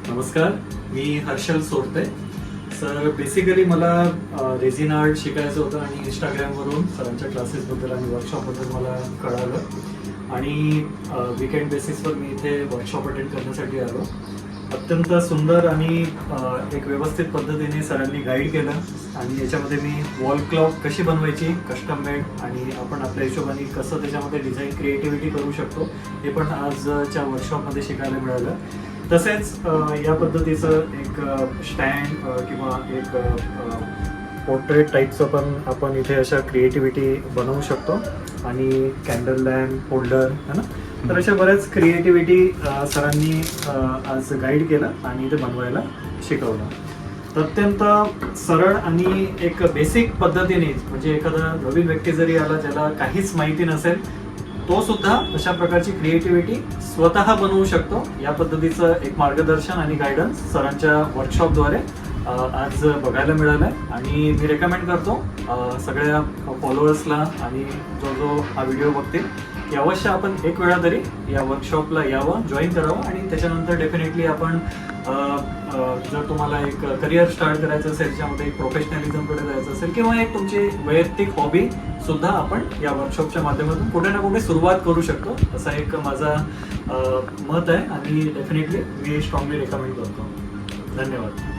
नमस्कार, मी Harshal सोरते. Sir basically मला resin art शिकायचं होतं आणि इंस्टाग्रामवरून सरांच्या क्लासेसबद्दल आणि वर्कशॉपबद्दल मला कळालं आणि वीकेंड बेसिसवर मी इथे वर्कशॉप अटेंड करण्यासाठी आलो. अत्यंत सुंदर आणि एक व्यवस्थित पद्धतीने सरांनी गाईड केलं आणि याच्यामध्ये मी वॉल क्लॉक कशी बनवायची कस्टम मेड आणि आपण आपल्या हिशोबाने कसं त्याच्यामध्ये डिझाईन क्रिएटिव्हिटी करू शकतो हे पण आजच्या वर्कशॉपमध्ये शिकायला मिळालं. तसेच या पद्धतीचं एक स्टँड किंवा एक पोर्ट्रेट टाईपचं पण आपण इथे अशा क्रिएटिव्हिटी बनवू शकतो आणि कॅन्डल लॅम्प होल्डर है ना, तर अशा बऱ्याच क्रिएटिव्हिटी सरांनी आज गाईड केलं आणि इथे बनवायला शिकवलं. तर अत्यंत सरळ आणि एक बेसिक पद्धतीने म्हणजे एखादा नवीन व्यक्ती जरी आला ज्याला काहीच माहिती नसेल तो सुद्धा अशा प्रकारची क्रिएटिव्हिटी स्वतः बनवू शकतो. या पद्धतीचं एक मार्गदर्शन आणि गायडन्स सरांच्या वर्कशॉपद्वारे आज बघायला मिळालं आहे आणि मी रेकमेंड करतो सगळ्या फॉलोअर्सला आणि जो हा व्हिडिओ बघतील की अवश्य आपण एक वेळा तरी या वर्कशॉपला यावं, जॉईन करावं आणि त्याच्यानंतर डेफिनेटली आपण जर तुम्हाला एक करिअर स्टार्ट करायचं असेल त्याच्यामध्ये एक प्रोफेशनलिझमकडे जायचं असेल किंवा एक तुमची वैयक्तिक हॉबी सुद्धा आपण या वर्कशॉपच्या माध्यमातून कुठे ना कुठे सुरुवात करू शकतो असा एक माझा मत आहे आणि डेफिनेटली मी स्ट्रॉंगली रेकमेंड करतो. धन्यवाद.